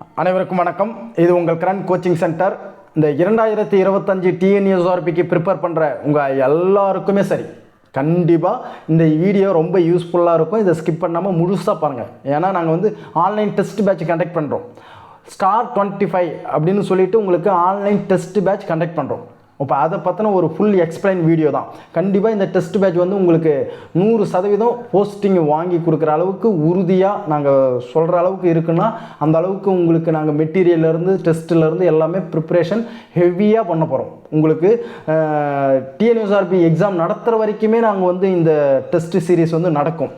அனைவருக்கும் வணக்கம். இது உங்கள் கிரண் கோச்சிங் சென்டர். இந்த 2025 டிஎன்யூஎஸ்ஆர்பிக்கு ப்ரிப்பேர் பண்ணுற உங்கள் எல்லாருக்குமே சரி, கண்டிப்பாக இந்த வீடியோ ரொம்ப யூஸ்ஃபுல்லாக இருக்கும். இதை ஸ்கிப் பண்ணாமல் முழுசாக பாருங்கள். ஏன்னா நாங்கள் வந்து ஆன்லைன் டெஸ்ட் பேட்ச் கண்டக்ட் பண்ணுறோம். ஸ்டார் 25 அப்படின்னு சொல்லிட்டு உங்களுக்கு ஆன்லைன் டெஸ்ட் பேட்ச் கண்டக்ட் பண்ணுறோம். இப்போ அதை பற்றின ஒரு ஃபுல் எக்ஸ்பிளைன் வீடியோ தான். கண்டிப்பாக இந்த டெஸ்ட் பேட்ச் வந்து உங்களுக்கு 100% போஸ்டிங் வாங்கி கொடுக்குற அளவுக்கு உறுதியாக நாங்கள் சொல்கிற அளவுக்கு இருக்குன்னா, அந்த அளவுக்கு உங்களுக்கு நாங்கள் மெட்டீரியல்லேருந்து டெஸ்ட்டிலேருந்து எல்லாமே ப்ரிப்ரேஷன் ஹெவியாக பண்ண போகிறோம். உங்களுக்கு டிஎன்யூஎஸ்ஆர்பி எக்ஸாம் நடத்துகிற வரைக்குமே நாங்கள் வந்து இந்த டெஸ்ட் சீரீஸ் வந்து நடக்கும்.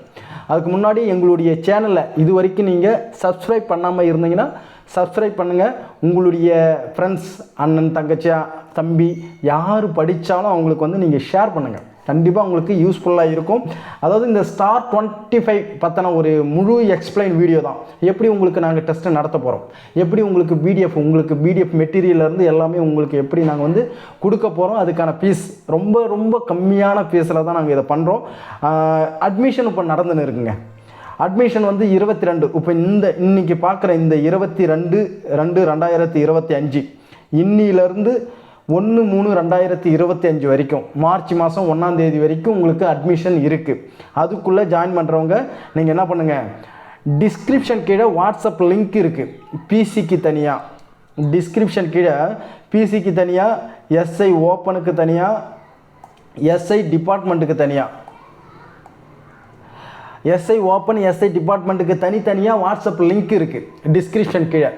அதுக்கு முன்னாடி எங்களுடைய சேனலை இது வரைக்கும் நீங்கள் சப்ஸ்கிரைப் பண்ணாமல் இருந்தீங்கன்னா சப்ஸ்கிரைப் பண்ணுங்கள். உங்களுடைய ஃப்ரெண்ட்ஸ், அண்ணன், தங்கச்சியா, தம்பி யார் படித்தாலும் அவங்களுக்கு வந்து நீங்கள் ஷேர் பண்ணுங்கள். கண்டிப்பாக உங்களுக்கு யூஸ்ஃபுல்லாக இருக்கும். அதாவது இந்த ஸ்டார் 25 பற்றின ஒரு முழு எக்ஸ்பிளைன் வீடியோ தான். எப்படி உங்களுக்கு நாங்கள் டெஸ்ட்டை நடத்த போகிறோம், எப்படி உங்களுக்கு பிடிஎஃப் மெட்டீரியல்லேருந்து எல்லாமே உங்களுக்கு எப்படி நாங்கள் வந்து கொடுக்க போகிறோம். அதுக்கான ஃபீஸ் ரொம்ப ரொம்ப கம்மியான ஃபீஸில் தான் நாங்கள் இதை பண்ணுறோம். அட்மிஷன் இப்போ நடந்துன்னு இருக்குங்க. அட்மிஷன் வந்து 22. இப்போ இன்னைக்கு பார்க்குற இந்த 22/2/2025 இன்னிலேருந்து 1/3/2025 வரைக்கும், மார்ச் மாதம் 1ஆம் தேதி வரைக்கும் உங்களுக்கு அட்மிஷன் இருக்குது. அதுக்குள்ளே ஜாயின் பண்ணுறவங்க நீங்கள் என்ன பண்ணுங்கள், டிஸ்கிரிப்ஷன் கீழே வாட்ஸ்அப் லிங்க் இருக்குது. பிசிக்கு தனியாக, டிஸ்கிரிப்ஷன் கீழே பிசிக்கு தனியாக, எஸ்ஐ ஓப்பனுக்கு தனியாக, எஸ்ஐ டிபார்ட்மெண்ட்டுக்கு தனியாக, எஸ்ஐ ஓப்பன், எஸ்ஐ டிபார்ட்மெண்ட்டுக்கு தனித்தனியாக வாட்ஸ்அப் லிங்க் இருக்குது டிஸ்கிரிப்ஷன் கீழே.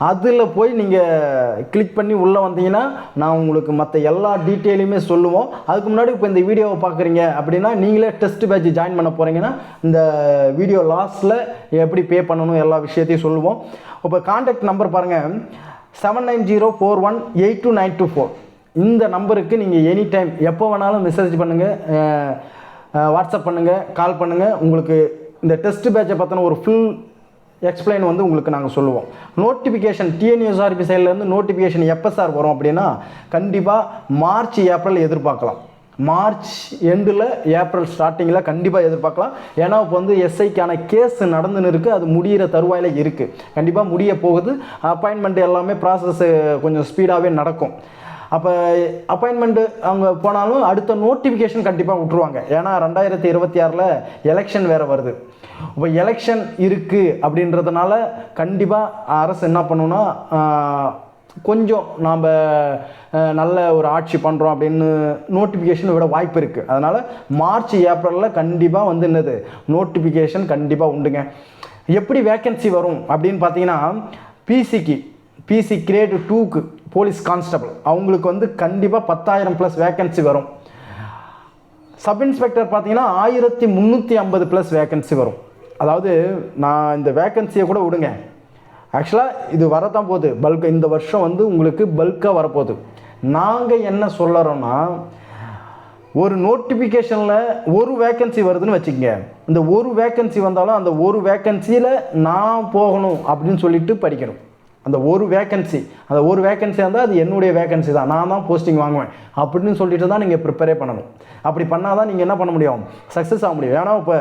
அதில் போய் நீங்கள் கிளிக் பண்ணி உள்ளே வந்தீங்கன்னா நான் உங்களுக்கு மற்ற எல்லா டீட்டெயிலுமே சொல்லுவோம். அதுக்கு முன்னாடி இப்போ இந்த வீடியோவை பார்க்குறீங்க அப்படின்னா, நீங்களே டெஸ்ட் பேட்ச் ஜாயின் பண்ண போகிறீங்கன்னா இந்த வீடியோ லாஸ்ட்டில் எப்படி பே பண்ணணும் எல்லா விஷயத்தையும் சொல்லுவோம். இப்போ கான்டாக்ட் நம்பர் பாருங்கள், 7904182924. இந்த நம்பருக்கு நீங்கள் எனி டைம் எப்போ வேணாலும் மெசேஜ் பண்ணுங்கள், வாட்ஸ்அப் பண்ணுங்கள், கால் பண்ணுங்கள். உங்களுக்கு இந்த டெஸ்ட் பேட்சை பற்றின ஒரு ஃபுல் எக்ஸ்பிளைன் வந்து உங்களுக்கு நாங்கள் சொல்லுவோம். நோட்டிஃபிகேஷன் டிஎன்யூஎஸ்ஆர்பி சைட்லேருந்து நோட்டிஃபிகேஷன் எப்போ சார் வரும் அப்படின்னா, கண்டிப்பாக மார்ச் ஏப்ரல் எதிர்பார்க்கலாம். மார்ச் எண்டில் ஏப்ரல் ஸ்டார்டிங்கில் கண்டிப்பாக எதிர்பார்க்கலாம். ஏன்னா இப்போ வந்து எஸ்ஐக்கான கேஸ் நடந்துன்னு இருக்குது, அது முடிகிற தருவாயில் இருக்குது. கண்டிப்பாக முடிய போகுது. அப்பாயின்மெண்ட் எல்லாமே ப்ராசஸ் கொஞ்சம் ஸ்பீடாகவே நடக்கும். அப்போ அப்பாயின்மெண்ட்டு அவங்க போனாலும் அடுத்த நோட்டிஃபிகேஷன் கண்டிப்பாக விட்ருவாங்க. ஏன்னா 2026 எலெக்ஷன் வேறு வருது. இப்போ எலெக்ஷன் இருக்குது அப்படின்றதுனால கண்டிப்பாக அரசு என்ன பண்ணுன்னா, கொஞ்சம் நாம் நல்ல ஒரு ஆட்சி பண்ணுறோம் அப்படின்னு நோட்டிஃபிகேஷன் விட வாய்ப்பு இருக்குது. அதனால் மார்ச் ஏப்ரலில் கண்டிப்பாக வந்து என்னது நோட்டிஃபிகேஷன் கண்டிப்பாக உண்டுங்க. எப்படி வேக்கன்சி வரும் அப்படின்னு பார்த்தீங்கன்னா, பிசி கிரேட் 2க்கு போலீஸ் கான்ஸ்டபிள் அவங்களுக்கு வந்து கண்டிப்பாக 10,000+ வேக்கன்சி வரும். சப் இன்ஸ்பெக்டர் பார்த்தீங்கன்னா 1350+ வேக்கன்சி வரும். அதாவது நான் இந்த வேக்கன்சியை கூட விடுங்க, ஆக்சுவலாக இது வரதான் போகுது பல்க். இந்த வருஷம் வந்து உங்களுக்கு பல்காக வரப்போகுது. நாங்கள் என்ன சொல்லுறோன்னா, ஒரு நோட்டிஃபிகேஷனில் ஒரு வேக்கன்சி வருதுன்னு வச்சுக்கோங்க. இந்த ஒரு வேக்கன்சி வந்தாலும் அந்த ஒரு வேக்கன்சியில் நான் போகணும் அப்படின்னு சொல்லிட்டு படிக்கணும். அந்த ஒரு வேக்கன்சி இருந்தால் அது என்னுடைய வேக்கன்சி தான், நான் தான் போஸ்டிங் வாங்குவேன் அப்படின்னு சொல்லிட்டு தான் நீங்கள் ப்ரிப்பேரே பண்ணணும். அப்படி பண்ணால் தான் நீங்கள் என்ன பண்ண முடியும், சக்ஸஸ் ஆக முடியும். ஏன்னா இப்போ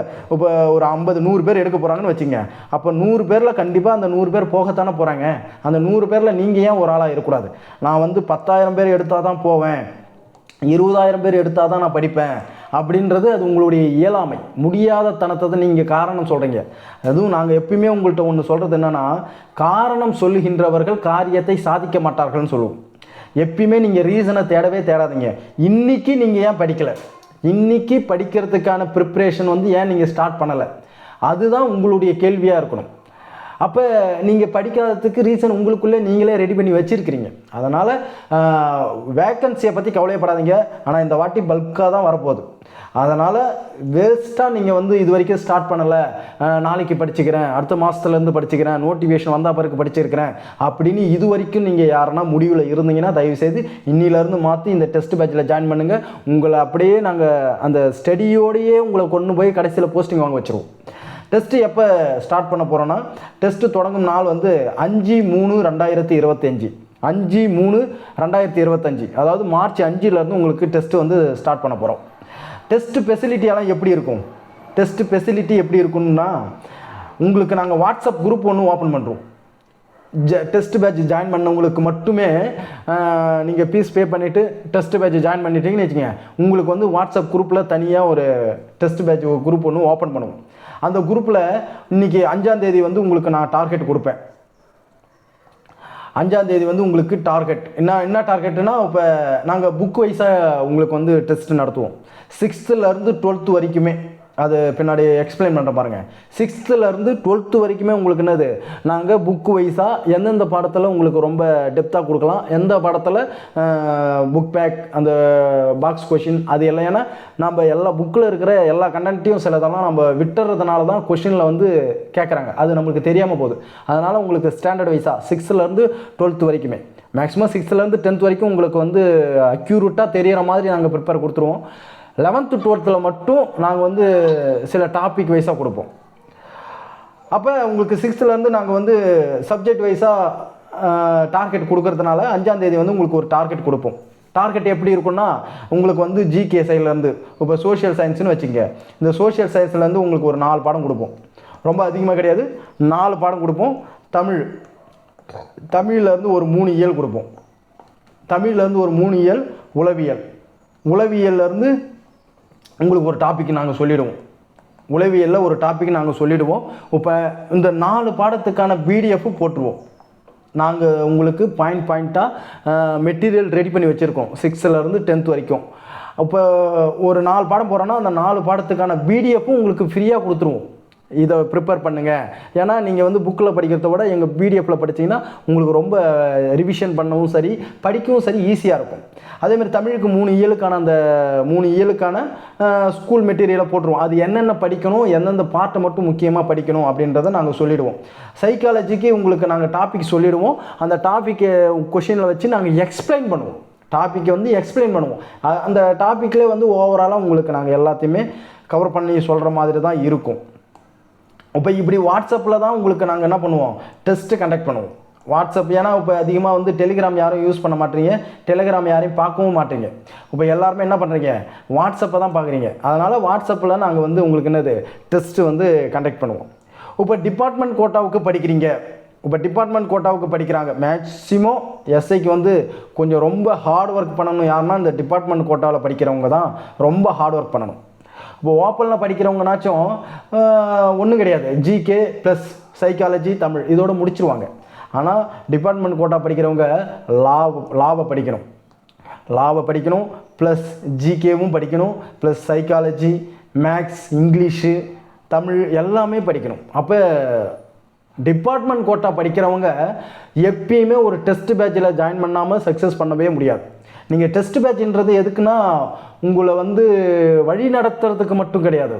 ஒரு 50-100 பேர் எடுக்க போகிறாங்கன்னு வச்சுங்க. அப்போ 100 பேரில் கண்டிப்பாக அந்த 100 பேர் போகத்தானே போகிறாங்க. அந்த 100 பேரில் நீங்கள் ஏன் ஒரு ஆளாக இருக்கக்கூடாது? நான் வந்து 10,000 பேர் எடுத்தால் தான் போவேன், 20,000 பேர் எடுத்தால் தான் நான் படிப்பேன் அப்படின்றது அது உங்களுடைய இயலாமை, முடியாத தனத்தை நீங்கள் காரணம் சொல்கிறீங்க. அதுவும் நாங்கள் எப்பயுமே உங்கள்கிட்ட ஒன்று சொல்கிறது என்னென்னா, காரணம் சொல்லுகின்றவர்கள் காரியத்தை சாதிக்க மாட்டார்கள்னு சொல்லுவோம். எப்பயுமே நீங்கள் ரீசனை தேடாதீங்க. இன்றைக்கி நீங்கள் ஏன் படிக்கலை, இன்றைக்கி படிக்கிறதுக்கான ப்ரிப்ரேஷன் வந்து ஏன் நீங்கள் ஸ்டார்ட் பண்ணலை, அதுதான் உங்களுடைய கேள்வியாக இருக்கணும். அப்போ நீங்கள் படிக்காததுக்கு ரீசன் உங்களுக்குள்ளே நீங்களே ரெடி பண்ணி வச்சுருக்கிறீங்க. அதனால் வேக்கன்சியை பற்றி கவலைப்படாதீங்க. ஆனால் இந்த வாட்டி பல்காக தான் வரப்போகுது. அதனால் வேஸ்ட்டாக நீங்கள் வந்து இது வரைக்கும் ஸ்டார்ட் பண்ணலை, நாளைக்கு படிச்சுக்கிறேன், அடுத்த மாதத்துலேருந்து படிச்சுக்கிறேன், நோட்டிஃபிகேஷன் வந்தால் பிறகு படிச்சிருக்கிறேன் அப்படின்னு இது வரைக்கும் நீங்கள் யாருன்னா முடிவில் இருந்தீங்கன்னா தயவுசெய்து இன்னிலேருந்து மாற்றி இந்த டெஸ்ட் பேட்சில் ஜாயின் பண்ணுங்கள். உங்களை அப்படியே நாங்கள் அந்த ஸ்டடியோடையே உங்களை கொண்டு போய் கடைசியில் போஸ்டிங் வாங்க வச்சுருவோம். டெஸ்ட்டு எப்போ ஸ்டார்ட் பண்ண போகிறோன்னா, டெஸ்ட்டு தொடங்கும் நாள் வந்து 5/3/2025, 5/3/2025, அதாவது மார்ச் 5லேருந்து உங்களுக்கு டெஸ்ட்டு வந்து ஸ்டார்ட் பண்ண போகிறோம். டெஸ்ட்டு ஃபெசிலிட்டியெல்லாம் எப்படி இருக்கும், டெஸ்ட்டு ஃபெசிலிட்டி எப்படி இருக்குன்னா, உங்களுக்கு நாங்கள் வாட்ஸ்அப் குரூப் ஒன்று ஓப்பன் பண்ணுறோம். டெஸ்ட் பேட்ச் ஜாயின் பண்ணவங்களுக்கு மட்டுமே நீங்கள் ஃபீஸ் பே பண்ணிவிட்டு டெஸ்ட் பேட்ச் ஜாயின் பண்ணிட்டீங்கன்னு வச்சுக்கோங்க, உங்களுக்கு வந்து வாட்ஸ்அப் குரூப்பில் தனியாக ஒரு டெஸ்ட் பேட்ச் குரூப் ஒன்று ஓப்பன் பண்ணுவோம். அந்த குரூப்பில் இன்றைக்கி 5ஆம் தேதி வந்து உங்களுக்கு நான் டார்கெட் கொடுப்பேன். 5ஆம் தேதி வந்து உங்களுக்கு டார்கெட் என்ன டார்கெட்டுனா, இப்போ நாங்கள் புக் வைஸாக உங்களுக்கு வந்து டெஸ்ட் நடத்துவோம். 6th to 12th வரைக்குமே, அது பின்னாடி எக்ஸ்பிளைன் பண்ணுற பாருங்கள். 6th to 12th வரைக்குமே உங்களுக்கு என்னது, நாங்கள் புக் வைஸாக எந்தெந்த பாடத்தில் உங்களுக்கு ரொம்ப டெப்த்தாக கொடுக்கலாம், எந்த பாடத்தில் புக் பேக் அந்த பாக்ஸ் கொஷின் அது எல்லாம். ஏன்னா நம்ம எல்லா புக்கில் இருக்கிற எல்லா கண்டென்ட்டையும் சிலதெல்லாம் நம்ம விட்டுறதுனால தான் கொஷினில் வந்து கேட்குறாங்க, அது நம்மளுக்கு தெரியாமல் போகுது. அதனால் உங்களுக்கு ஸ்டாண்டர்ட் வைஸாக 6th to 12th வரைக்குமே, மேக்ஸிமம் 6th to 10th வரைக்கும் உங்களுக்கு வந்து அக்யூரேட்டாக தெரிகிற மாதிரி நாங்கள் ப்ரிப்பேர் கொடுத்துருவோம். 11th to 12th மட்டும் நாங்கள் வந்து சில டாபிக் வைஸாக கொடுப்போம். அப்போ உங்களுக்கு 6th நாங்கள் வந்து சப்ஜெக்ட் வைஸாக டார்கெட் கொடுக்கறதுனால 5ஆம் தேதி வந்து உங்களுக்கு ஒரு டார்கெட் கொடுப்போம். டார்கெட் எப்படி இருக்குன்னா, உங்களுக்கு வந்து ஜிகே சைட்லேருந்து, இப்போ சோஷியல் சயின்ஸ்னு வச்சுங்க, இந்த சோஷியல் சயின்ஸ்லேருந்து உங்களுக்கு ஒரு 4 பாடம் கொடுப்போம். ரொம்ப அதிகமாக கிடையாது, 4 பாடம் கொடுப்போம். தமிழ்லேருந்து ஒரு 3 இயல் கொடுப்போம். தமிழ்லேருந்து ஒரு 3 இயல். உளவியல்லேருந்து உங்களுக்கு ஒரு டாபிக் நாங்கள் சொல்லிவிடுவோம். உளவியலில் ஒரு டாபிக் நாங்கள் சொல்லிவிடுவோம். இப்போ இந்த 4 பாடத்துக்கான பிடிஎஃப் போட்டுருவோம். நாங்கள் உங்களுக்கு பாயிண்ட்டாக மெட்டீரியல் ரெடி பண்ணி வச்சுருக்கோம் 6th to 10th வரைக்கும். இப்போ ஒரு 4 பாடம் போகிறோன்னா அந்த 4 பாடத்துக்கான பிடிஎஃப்பும் உங்களுக்கு ஃப்ரீயாக கொடுத்துருவோம். இதை ப்ரிப்பேர் பண்ணுங்கள். ஏன்னா நீங்கள் வந்து புக்கில் படிக்கிறத விட எங்கள் பிடிஎஃப்பில் படித்தீங்கன்னா உங்களுக்கு ரொம்ப ரிவிஷன் பண்ணவும் சரி, படிக்கவும் சரி ஈஸியாக இருக்கும். அதேமாதிரி தமிழுக்கு 3 இயலுக்கான அந்த 3 இயலுக்கான ஸ்கூல் மெட்டீரியலை போட்டுருவோம். அது என்னென்ன படிக்கணும், எந்தெந்த பார்ட்டை மட்டும் முக்கியமாக படிக்கணும் அப்படின்றத நாங்கள் சொல்லிவிடுவோம். சைக்காலஜிக்கு உங்களுக்கு நாங்கள் டாபிக் சொல்லிவிடுவோம். அந்த டாப்பிக்கை கொஷினில் வச்சு நாங்கள் எக்ஸ்பிளைன் பண்ணுவோம். டாப்பிக்கை வந்து எக்ஸ்பிளைன் பண்ணுவோம். அந்த டாப்பிக்லேயே வந்து ஓவராலாக உங்களுக்கு நாங்கள் எல்லாத்தையுமே கவர் பண்ணி சொல்கிற மாதிரி தான் இருக்கும். இப்போ இப்படி வாட்ஸ்அப்பில் தான் உங்களுக்கு நாங்கள் என்ன பண்ணுவோம், டெஸ்ட்டு கண்டக்ட் பண்ணுவோம். வாட்ஸ்அப், ஏன்னா இப்போ அதிகமாக வந்து டெலிகிராம் யாரும் யூஸ் பண்ண மாட்டீங்க, டெலிகிராம் யாரையும் பார்க்கவும் மாட்டீங்க. இப்போ எல்லாருமே என்ன பண்ணுறீங்க, வாட்ஸ்அப்பை தான் பார்க்குறீங்க. அதனால் வாட்ஸ்அப்பில் நாங்கள் வந்து உங்களுக்கு என்னது டெஸ்ட்டு வந்து கண்டக்ட் பண்ணுவோம். இப்போ டிபார்ட்மெண்ட் கோட்டாவுக்கு படிக்கிறாங்க. மேக்ஸிமம் எஸ்ஐக்கு வந்து கொஞ்சம் ரொம்ப ஹார்ட் ஒர்க் பண்ணணும். யாருன்னா இந்த டிபார்ட்மெண்ட் கோட்டாவில் படிக்கிறவங்க தான் ரொம்ப ஹார்ட் ஒர்க் பண்ணணும். இப்போ ஓப்பனில் படிக்கிறவங்கனாச்சும் ஒன்றும் கிடையாது, ஜிகே ப்ளஸ் சைக்காலஜி தமிழ் இதோடு முடிச்சிருவாங்க. ஆனால் டிபார்ட்மெண்ட் கோட்டா படிக்கிறவங்க லாவை படிக்கணும் ப்ளஸ் ஜிகேவும் படிக்கணும் plus psychology, maths, English, Tamil எல்லாமே படிக்கணும். அப்போ டிபார்ட்மெண்ட் கோட்டா படிக்கிறவங்க எப்பயுமே ஒரு டெஸ்ட் பேட்சில் ஜாயின் பண்ணாமல் சக்ஸஸ் பண்ணவே முடியாது. நீங்கள் டெஸ்ட் பேட்ச்ன்றது எதுக்குன்னா, உங்களை வந்து வழி நடத்துறதுக்கு மட்டும் கிடையாது,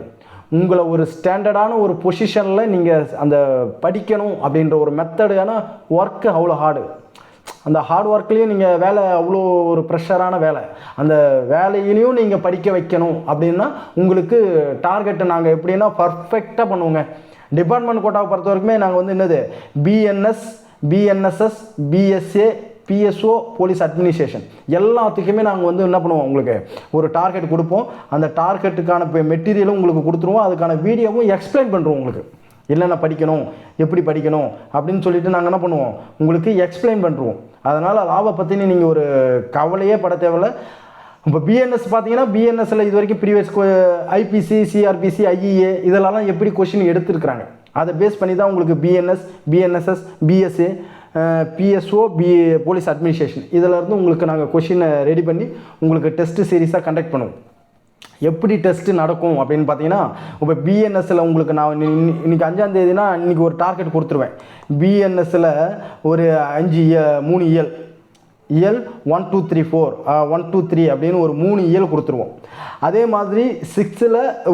உங்களை ஒரு ஸ்டாண்டர்டான ஒரு பொசிஷனில் நீங்கள் அந்த படிக்கணும் அப்படின்ற ஒரு மெத்தடான ஒர்க்கு அவ்வளோ ஹார்டு. அந்த ஹார்ட் ஒர்க்லேயும் நீங்கள் வேலை அவ்வளோ ஒரு ப்ரெஷரான வேலை, அந்த வேலையிலையும் நீங்கள் படிக்க வைக்கணும் அப்படின்னா உங்களுக்கு டார்கெட்டை நாங்கள் எப்படின்னா பர்ஃபெக்டாக பண்ணுவோங்க. டிபார்ட்மெண்ட் கோட்டாவை பொறுத்த வரைக்குமே நாங்கள் வந்து என்னது BNS, BNSS, BSA, BSO, police administration எல்லாத்துக்குமே நாங்கள் வந்து என்ன பண்ணுவோம், உங்களுக்கு ஒரு டார்கெட் கொடுப்போம். அந்த டார்கெட்டுக்கான மெட்டீரியலும் உங்களுக்கு கொடுத்துருவோம். அதுக்கான வீடியோவும் எக்ஸ்பிளைன் பண்ணுறோம். உங்களுக்கு என்னென்ன படிக்கணும், எப்படி படிக்கணும் அப்படின்னு சொல்லிட்டு நாங்கள் என்ன பண்ணுவோம், உங்களுக்கு எக்ஸ்பிளைன் பண்ணுறோம். அதனால் லாவை பற்றினு நீங்கள் ஒரு கவலையே பட தேவையில்லை. இப்போ பிஎன்எஸ் பார்த்தீங்கன்னா, பிஎன்எஸ்ல இது வரைக்கும் ப்ரீவியஸ் ஐபிசி, சிஆர்பிசி, ஐஇஏ இதெல்லாம் எப்படி கொஷின் எடுத்துருக்குறாங்க, அதை பேஸ் பண்ணி தான் உங்களுக்கு BNS, BNSS, BSA, BSO, police administration இதிலேருந்து உங்களுக்கு நாங்கள் கொஷினை ரெடி பண்ணி உங்களுக்கு டெஸ்ட்டு சீரீஸாக கண்டக்ட் பண்ணுவோம். எப்படி டெஸ்ட்டு நடக்கும் அப்படின்னு பார்த்தீங்கன்னா, இப்போ பிஎன்எஸ்சில் உங்களுக்கு நான் இன்றைக்கி 5ஆம் தேதினா இன்றைக்கி ஒரு டார்கெட் கொடுத்துருவேன். பிஎன்எஸ்சில் ஒரு 3 இயல் 1 2 3 4 1 2 3 அப்படின்னு ஒரு 3 இயல் கொடுத்துருவோம். அதே மாதிரி 6th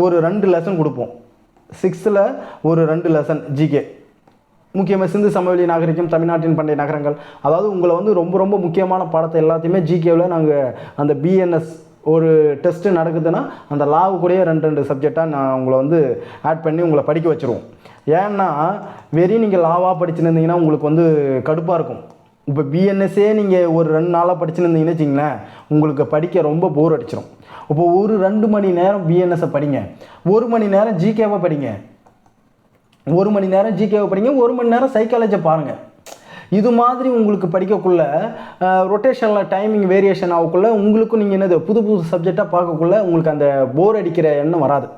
ஒரு 2 லெசன் கொடுப்போம். 6th ஒரு 2 லெசன் ஜிகே, முக்கியமாக சிந்து சமவெளி நாகரிகம், தமிழ்நாட்டின் பண்டைய நகரங்கள், அதாவது உங்களை வந்து ரொம்ப ரொம்ப முக்கியமான பாடத்தை எல்லாத்தையுமே ஜிகேவில் நாங்கள் அந்த பிஎன்எஸ் ஒரு டெஸ்ட்டு நடக்குதுன்னா அந்த லாவு கூடயே 2 சப்ஜெக்டாக நான் உங்களை வந்து ஆட் பண்ணி உங்களை படிக்க வச்சுருவோம். ஏன்னா வெறும் நீங்கள் லாவாக படிச்சுருந்தீங்கன்னா உங்களுக்கு வந்து கடுப்பாக இருக்கும். இப்போ பிஎன்எஸ்ஸே நீங்கள் ஒரு 2 நாளாக படிச்சுருந்தீங்கன்னு வச்சிங்களேன், உங்களுக்கு படிக்க ரொம்ப போர் அடிச்சிடும். இப்போ ஒரு 2 மணி நேரம் பிஎன்எஸ்ஸை படிங்க, 1 மணி நேரம் ஜிகேவை படிங்க, 1 மணி நேரம் ஜிகேவை படிங்க, 1 மணி நேரம் சைக்காலஜியை பாருங்கள். இது மாதிரி உங்களுக்கு படிக்கக்குள்ள ரொட்டேஷனில் டைமிங் வேரியேஷன் ஆகக்குள்ள உங்களுக்கும் நீங்கள் என்னது புது புது சப்ஜெக்டாக பார்க்கக்குள்ள உங்களுக்கு அந்த போர் அடிக்கிற எண்ணம் வராது.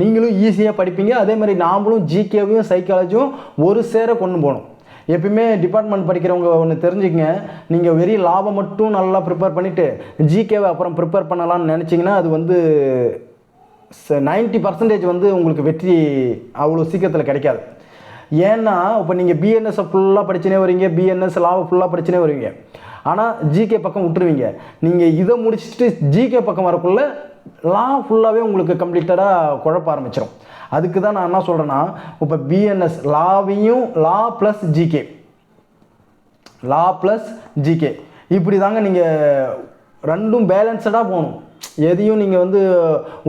நீங்களும் ஈஸியாக படிப்பீங்க. அதே மாதிரி நாமளும் ஜிகேவையும் சைக்காலஜியும் ஒரு சேர கொண்டு போகணும். எப்பயுமே டிபார்ட்மெண்ட் படிக்கிறவங்க ஒன்று தெரிஞ்சுக்கங்க, நீங்கள் வெறி லாபம் மட்டும் நல்லா ப்ரிப்பேர் பண்ணிவிட்டு ஜிகேவை அப்புறம் ப்ரிப்பேர் பண்ணலாம்னு நினச்சிங்கன்னா அது வந்து 90% வந்து உங்களுக்கு வெற்றி அவ்வளோ சீக்கிரத்தில் கிடைக்காது. ஏன்னா இப்போ நீங்கள் பிஎன்எஸ்ஸை ஃபுல்லாக படிச்சுனே வரீங்க, பிஎன்எஸ் லாவை ஃபுல்லாக படிச்சுனே வருவீங்க, ஆனால் ஜிகே பக்கம் விட்டுருவீங்க. நீங்கள் இதை முடிச்சுட்டு ஜிகே பக்கம் வரக்குள்ள லா ஃபுல்லாகவே உங்களுக்கு கம்ப்ளீட்டடாக குழப்ப ஆரம்பிச்சிடும். அதுக்கு தான் நான் என்ன சொல்கிறேன்னா, இப்போ பிஎன்எஸ் லாவையும் லா ப்ளஸ் ஜிகே இப்படி தாங்க நீங்கள் ரெண்டும் பேலன்ஸ்டாக போகணும். எதையும் நீங்கள் வந்து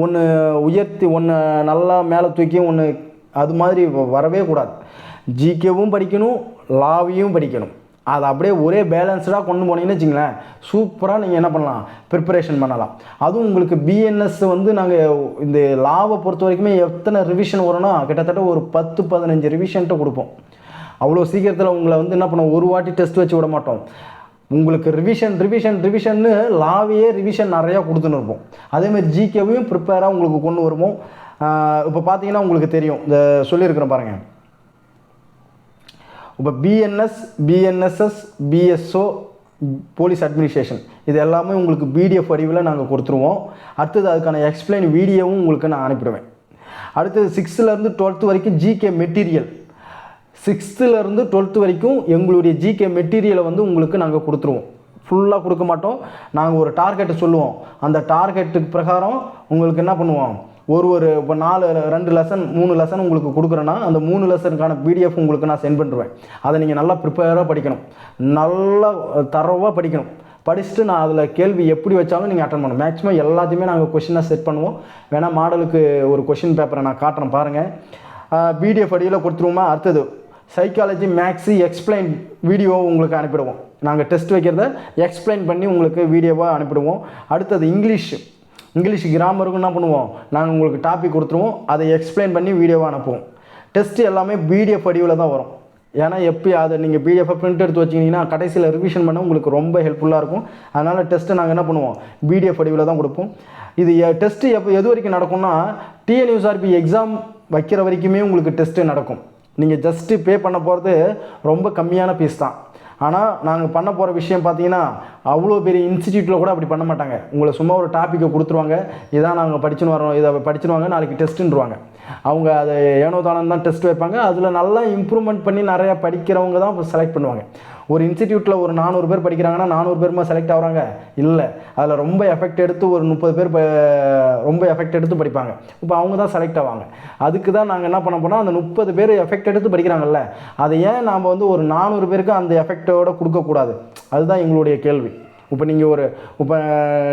ஒன்று உயர்த்தி ஒன்று நல்லா மேலே தூக்கி ஒன்று அது மாதிரி வரவே கூடாது. ஜிகேவும் படிக்கணும், லாவையும் படிக்கணும். அதை அப்படியே ஒரே பேலன்ஸ்டாக கொண்டு போனீங்கன்னு வச்சிங்களேன், சூப்பராக நீங்கள் என்ன பண்ணலாம், ப்ரிப்பரேஷன் பண்ணலாம். அதுவும் உங்களுக்கு பிஎன்எஸ் வந்து நாங்கள் இந்த லாவை பொறுத்த வரைக்குமே எத்தனை ரிவிஷன் வரும்னா கிட்டத்தட்ட ஒரு 10-15 ரிவிஷன்ட்டு கொடுப்போம். அவ்வளோ சீக்கிரத்தில் உங்களை வந்து என்ன பண்ணோம், ஒரு வாட்டி டெஸ்ட் வச்சு விட மாட்டோம். உங்களுக்கு ரிவிஷன்னு லாவையே ரிவிஷன் நிறையா கொடுத்துன்னு இருப்போம். அதேமாதிரி ஜிகேவையும் ப்ரிப்பேராக உங்களுக்கு கொண்டு வருவோம். இப்போ பார்த்தீங்கன்னா உங்களுக்கு தெரியும், இந்த சொல்லியிருக்கிறேன் பாருங்கள். இப்போ பிஎன்எஸ்எஸ், பிஎஸ்ஓ, போலீஸ் அட்மினிஸ்ட்ரேஷன் இது எல்லாமே உங்களுக்கு பிடிஎஃப் வடிவில் நாங்கள் கொடுத்துருவோம். அடுத்தது அதுக்கான எக்ஸ்பிளைன் வீடியோவும் உங்களுக்கு நான் அனுப்பிடுவேன். அடுத்தது 6th-லேருந்து 12th வரைக்கும் ஜிகே மெட்டீரியல், 6th-லேருந்து 12th வரைக்கும் எங்களுடைய ஜிகே மெட்டீரியலை வந்து உங்களுக்கு நாங்கள் கொடுத்துருவோம். ஃபுல்லாக கொடுக்க மாட்டோம், நாங்கள் ஒரு டார்கெட்டை சொல்லுவோம். அந்த டார்கெட்டுக்கு பிரகாரம் உங்களுக்கு என்ன பண்ணுவோம், ஒரு இப்போ 2 லெசன் 3 லெசன் உங்களுக்கு கொடுக்குறேன்னா அந்த 3 லெசனுக்கான பிடிஎஃப் உங்களுக்கு நான் சென்ட் பண்ணுறேன். அதை நீங்கள் நல்லா ப்ரிப்பேராக படிக்கணும், நல்லா தரவாக படிக்கணும். படிச்சுட்டு நான் அதில் கேள்வி எப்படி வச்சாலும் நீங்கள் அட்டன் பண்ணணும். மேக்ஸிமம் எல்லாத்தையுமே நாங்கள் கொஷினாக செட் பண்ணுவோம். வேணால் மாடலுக்கு ஒரு கொஷின் பேப்பரை நான் காட்டுறேன் பாருங்கள். பிடிஎஃப் அடியில் கொடுத்துருவோமா. அடுத்தது சைக்காலஜி, மேக்ஸு எக்ஸ்பிளைன் வீடியோ உங்களுக்கு அனுப்பிடுவோம். நாங்கள் டெஸ்ட் வைக்கிறத எக்ஸ்பிளைன் பண்ணி உங்களுக்கு வீடியோவாக அனுப்பிடுவோம். அடுத்தது இங்கிலீஷ் கிராமருக்கும் என்ன பண்ணுவோம், நாங்கள் உங்களுக்கு டாபிக் கொடுத்துருவோம், அதை எக்ஸ்பிளைன் பண்ணி வீடியோவாக அனுப்புவோம். டெஸ்ட்டு எல்லாமே பிடிஎஃப் வடிவில் தான் வரும். ஏன்னா அதை நீங்கள் பிடிஎஃப் பிரிண்ட் எடுத்து வச்சிங்கன்னா கடைசியில் ரிவிஷன் பண்ண உங்களுக்கு ரொம்ப ஹெல்ப்ஃபுல்லாக இருக்கும். அதனால் டெஸ்ட்டு நாங்கள் என்ன பண்ணுவோம், பிடிஎஃப் வடிவில் தான் கொடுப்போம். இது டெஸ்ட்டு எது வரைக்கும் நடக்கும்னா, டிஎன்யூஎஸ்ஆர்பி எக்ஸாம் வைக்கிற வரைக்குமே உங்களுக்கு டெஸ்ட்டு நடக்கும். நீங்கள் ஜஸ்ட்டு பே பண்ண போகிறது ரொம்ப கம்மியான ஃபீஸ் தான். ஆனால் நாங்கள் பண்ண போகிற விஷயம் பார்த்தீங்கன்னா, அவ்வளோ பெரிய இன்ஸ்டிடியூட்டில் கூட அப்படி பண்ண மாட்டாங்க. உங்களை சும்மா ஒரு டாப்பிக்கை கொடுத்துருவாங்க, இதான் நாங்கள் படிச்சுன்னு வரோம், இதை படிச்சுருவாங்க, நாளைக்கு டெஸ்ட்டுன்றுவாங்க. அவங்க அதை ஏனோ தானே தான் டெஸ்ட் வைப்பாங்க. அதில் நல்லா இம்ப்ரூவ்மெண்ட் பண்ணி நிறையா படிக்கிறவங்க தான் இப்போ செலக்ட் பண்ணுவாங்க. ஒரு இன்ஸ்டிடியூட்டில் ஒரு 400 பேர் படிக்கிறாங்கன்னா 400 பேருமா செலக்ட் ஆகிறாங்க இல்லை, அதில் ரொம்ப எஃபெக்ட் எடுத்து ஒரு 30 பேர் ரொம்ப எஃபெக்ட் எடுத்து படிப்பாங்க. இப்போ அவங்க தான் செலக்ட் ஆவாங்க. அதுக்கு தான் நாங்கள் என்ன பண்ண போனால், அந்த 30 பேர் எஃபெக்ட் எடுத்து படிக்கிறாங்கல்ல, அதை ஏன் நாம் வந்து ஒரு 400 பேருக்கு அந்த எஃபெக்டோடு கொடுக்கக்கூடாது, அதுதான் எங்களுடைய கேள்வி. இப்போ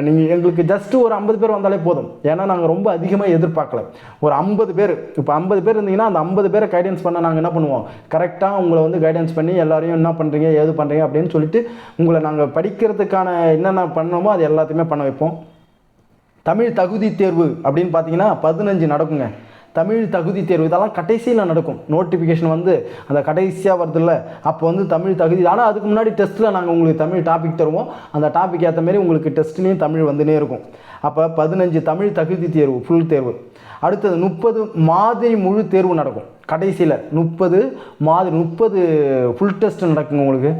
நீங்கள் எங்களுக்கு ஜஸ்ட்டு ஒரு 50 பேர் வந்தாலே போதும். ஏன்னா நாங்கள் ரொம்ப அதிகமாக எதிர்பார்க்கல. ஒரு 50 பேர், இப்போ 50 பேர் இருந்தீங்கன்னா அந்த 50 பேரை கைடன்ஸ் பண்ண நாங்கள் என்ன பண்ணுவோம், கரெக்டாக உங்களை வந்து கைடன்ஸ் பண்ணி எல்லாரையும் என்ன பண்ணுறீங்க ஏது பண்ணுறீங்க அப்படின்னு சொல்லிட்டு உங்களை நாங்கள் படிக்கிறதுக்கான என்னென்ன பண்ணணுமோ அது எல்லாத்தையுமே பண்ண வைப்போம். தமிழ் தகுதி தேர்வு அப்படின்னு பார்த்தீங்கன்னா 15 நடக்குங்க. தமிழ் தகுதி தேர்வு இதெல்லாம் கடைசியில் நடக்கும். நோட்டிஃபிகேஷன் வந்து அந்த கடைசியாக வருதுல்ல, அப்போ வந்து தமிழ் தகுதி. ஆனால் அதுக்கு முன்னாடி டெஸ்ட்டில் நாங்கள் உங்களுக்கு தமிழ் டாபிக் தருவோம். அந்த டாபிக் ஏற்ற மாரி உங்களுக்கு டெஸ்ட்லேயும் தமிழ் வந்துனே இருக்கும். அப்போ 15 தமிழ் தகுதி தேர்வு ஃபுல் தேர்வு. அடுத்தது 30 மாதிரி முழு தேர்வு நடக்கும். கடைசியில் 30 ஃபுல் டெஸ்ட் நடக்குங்க உங்களுக்கு.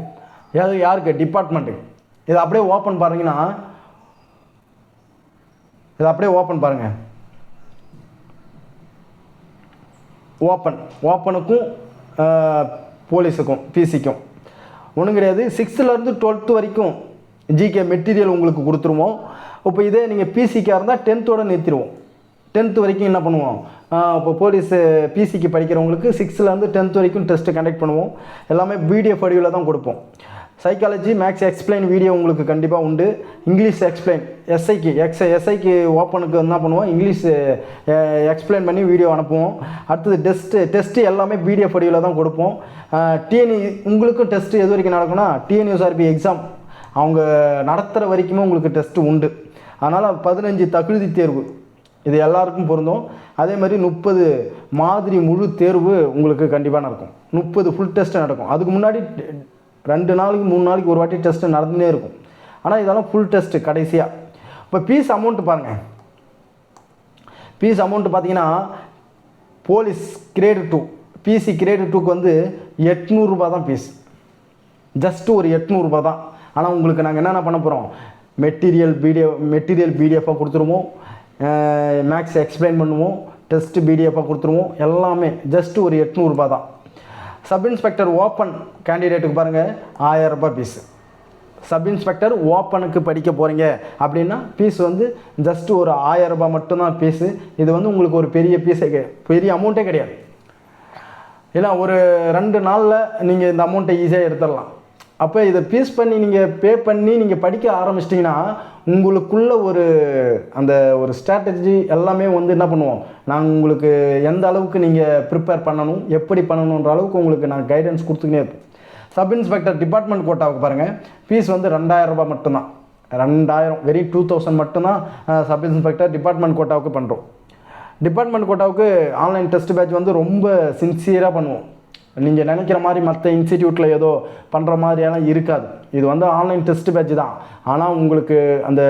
யாருக்கு, டிபார்ட்மெண்ட்டுக்கு. இதை அப்படியே ஓப்பன் பாருங்கன்னா, பாருங்கள். ஓப்பனுக்கும் போலீஸுக்கும் பிசிக்கும் ஒன்றும் கிடையாது. 6th-லேருந்து 12th வரைக்கும் ஜிகே மெட்டீரியல் உங்களுக்கு கொடுத்துருவோம். இப்போ இதே நீங்கள் பிசிக்காக இருந்தால் 10th-ஓடு நிறுத்திடுவோம். 10th வரைக்கும் என்ன பண்ணுவோம், இப்போ போலீஸு பிசிக்கு படிக்கிறவங்களுக்கு 6th-லேருந்து 10th வரைக்கும் டெஸ்ட்டு கண்டக்ட் பண்ணுவோம். எல்லாமே பிடிஎஃப் வடிவில் தான் கொடுப்போம். சைக்காலஜி, மேக்ஸ் எக்ஸ்பிளைன் வீடியோ உங்களுக்கு கண்டிப்பாக உண்டு. இங்கிலீஷ் எக்ஸ்பிளைன், எஸ்ஐக்கு ஓப்பனுக்கு என்ன பண்ணுவோம், இங்கிலீஷ் எக்ஸ்பிளைன் பண்ணி வீடியோ அனுப்புவோம். அடுத்தது டெஸ்ட்டு எல்லாமே பிடிஎஃப் வடிவில் தான் கொடுப்போம். உங்களுக்கும் டெஸ்ட்டு எது வரைக்கும் நடக்கும்னா, டிஎன்யூஎஸ்ஆர்பி எக்ஸாம் அவங்க நடத்துகிற வரைக்குமே உங்களுக்கு டெஸ்ட்டு உண்டு. அதனால் 15 தகுதி தேர்வு இது எல்லாருக்கும் பொருந்தும். அதே மாதிரி 30 மாதிரி முழு தேர்வு உங்களுக்கு கண்டிப்பாக நடக்கும். 30 ஃபுல் டெஸ்ட்டு நடக்கும். அதுக்கு முன்னாடி 2 நாளைக்கு 3 நாளைக்கு ஒரு வாட்டி டெஸ்ட்டு நடந்துகிட்டே இருக்கும். ஆனால் இதெல்லாம் ஃபுல் டெஸ்ட்டு கடைசியாக. இப்போ ஃபீஸ் அமௌண்ட்டு பாருங்கள். ஃபீஸ் அமௌண்ட்டு பார்த்தீங்கன்னா போலீஸ் கிரேடு 2 பிசி கிரேடு 2க்கு வந்து 800 ரூபா தான் ஃபீஸ். ஜஸ்ட்டு ஒரு 800 ரூபா தான். ஆனால் உங்களுக்கு நாங்கள் என்னென்ன பண்ண போகிறோம், மெட்டீரியல் பிடிஎஃபாக கொடுத்துருவோம், மேக்ஸ் எக்ஸ்பிளைன் பண்ணுவோம், டெஸ்ட்டு பிடிஎஃபாக கொடுத்துருவோம், எல்லாமே ஜஸ்ட்டு ஒரு 800 ரூபா தான். சப் இன்ஸ்பெக்டர் ஓப்பன் கேண்டிடேட்டுக்கு பாருங்கள் 1000 ரூபாய் ஃபீஸு. சப் இன்ஸ்பெக்டர் ஓப்பனுக்கு படிக்க போகிறீங்க அப்படின்னா ஃபீஸ் வந்து ஜஸ்ட்டு ஒரு 1000 ரூபாய் மட்டும்தான் ஃபீஸு. இது வந்து உங்களுக்கு ஒரு பெரிய அமௌண்ட்டே கிடையாது. ஏன்னா ஒரு 2 நாளில் நீங்கள் இந்த அமௌண்ட்டை ஈஸியாக எடுத்துடலாம். அப்போ இதை ஃபீஸ் பண்ணி நீங்கள் பே பண்ணி நீங்கள் படிக்க ஆரம்பிச்சிட்டிங்கன்னா உங்களுக்குள்ள அந்த ஒரு ஸ்ட்ராட்டஜி எல்லாமே வந்து என்ன பண்ணுவோம், நாங்கள் உங்களுக்கு எந்த அளவுக்கு நீங்கள் ப்ரிப்பேர் பண்ணணும், எப்படி பண்ணணுன்ற அளவுக்கு உங்களுக்கு நாங்கள் கைடன்ஸ் கொடுத்துக்கினே இருப்போம். சப் இன்ஸ்பெக்டர் டிபார்ட்மெண்ட் கோட்டாவுக்கு பாருங்கள் ஃபீஸ் வந்து 2000 ரூபாய் மட்டும்தான். 2000 வெரி 2000 மட்டும்தான் சப் இன்ஸ்பெக்டர் டிபார்ட்மெண்ட் கோட்டாவுக்கு பண்ணுறோம். டிபார்ட்மெண்ட் கோட்டாவுக்கு ஆன்லைன் டெஸ்ட் பேட்ச் வந்து ரொம்ப சின்சியராக பண்ணுவோம். நீங்கள் நினைக்கிற மாதிரி மற்ற இன்ஸ்டிடியூட்டில் ஏதோ பண்ணுற மாதிரியெல்லாம் இருக்காது. இது வந்து ஆன்லைன் டெஸ்ட் பேட்ச் தான். ஆனால் உங்களுக்கு அந்த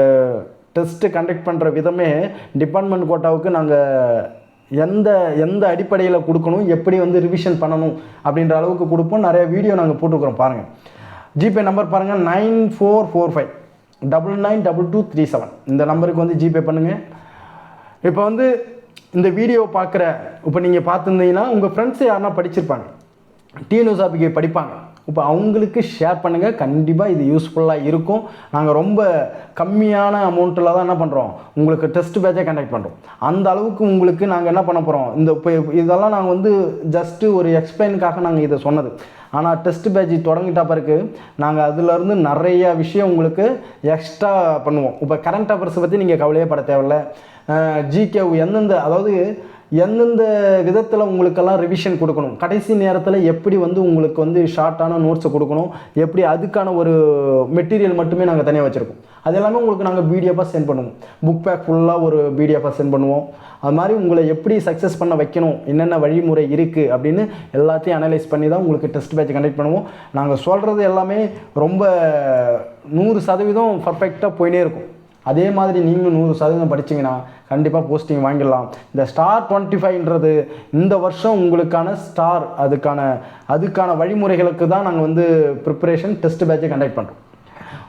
டெஸ்ட்டு கண்டக்ட் பண்ணுற விதமே டிபார்ட்மெண்ட் கோட்டாவுக்கு நாங்கள் எந்த அடிப்படையில் கொடுக்கணும், எப்படி வந்து ரிவிஷன் பண்ணணும் அப்படின்ற அளவுக்கு கொடுப்போம். நிறைய வீடியோ நாங்கள் போட்டுக்கிறோம் பாருங்கள். ஜிபே நம்பர் பாருங்கள் 9445 992237. இந்த நம்பருக்கு வந்து ஜிபே பண்ணுங்கள். இப்போ வந்து இந்த வீடியோ இப்போ நீங்கள் பார்த்துருந்தீங்கன்னா உங்கள் ஃப்ரெண்ட்ஸு யாருன்னா படிச்சிருப்பாங்க, டிஎன்யூஎஸ்ஆர்பிக்கு படிப்பாங்க. இப்போ அவங்களுக்கு ஷேர் பண்ணுங்கள். கண்டிப்பாக இது யூஸ்ஃபுல்லாக இருக்கும். நாங்கள் ரொம்ப கம்மியான அமௌண்ட்டில் தான் என்ன பண்ணுறோம், உங்களுக்கு டெஸ்ட் பேட்சே கண்டக்ட் பண்ணுறோம். அந்த அளவுக்கு உங்களுக்கு நாங்கள் என்ன பண்ண போகிறோம், இப்போ இதெல்லாம் நாங்கள் வந்து ஜஸ்ட்டு ஒரு எக்ஸ்பிளைனுக்காக நாங்கள் இதை சொன்னது. ஆனால் டெஸ்ட் பேட்ச் தொடங்கிட்ட பிறகு நாங்கள் அதிலேருந்து நிறைய விஷயம் உங்களுக்கு எக்ஸ்ட்ரா பண்ணுவோம். இப்போ கரண்ட் அஃபேர்ஸை பற்றி நீங்கள் கவலையே பட தேவையில்லை. ஜிகே எந்தெந்த விதத்தில் உங்களுக்கெல்லாம் ரிவிஷன் கொடுக்கணும், கடைசி நேரத்தில் எப்படி வந்து உங்களுக்கு வந்து ஷார்ட்டான நோட்ஸை கொடுக்கணும், எப்படி அதுக்கான ஒரு மெட்டீரியல் மட்டுமே நாங்கள் தனியாக வச்சுருக்கோம். அது எல்லாமே உங்களுக்கு நாங்கள் பிடிஎஃபாக சென்ட் பண்ணுவோம். புக் பேக் ஃபுல்லாக ஒரு பிடிஎஃபாக சென்ட் பண்ணுவோம். அது மாதிரி உங்களை எப்படி சக்ஸஸ் பண்ண வைக்கணும், என்னென்ன வழிமுறை இருக்குது அப்படின்னு எல்லாத்தையும் அனலைஸ் பண்ணி தான் உங்களுக்கு டெஸ்ட் பேட்ச் கண்டக்ட் பண்ணுவோம். நாங்கள் சொல்கிறது எல்லாமே ரொம்ப 100% பர்ஃபெக்டாக போயினே இருக்கும். அதே மாதிரி நீங்களும் 100% படிச்சிங்கன்னா கண்டிப்பாக போஸ்டிங் வாங்கிடலாம். இந்த ஸ்டார் 25ன்றது இந்த வருஷம் உங்களுக்கான ஸ்டார், அதுக்கான வழிமுறைகளுக்கு தான் நாங்கள் வந்து ப்ரிப்பரேஷன் டெஸ்ட் பேட்சை கண்டக்ட் பண்ணுறோம்.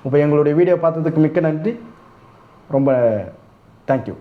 இப்போ எங்களுடைய வீடியோ பார்த்ததுக்கு மிக்க நன்றி. ரொம்ப தேங்க்யூ.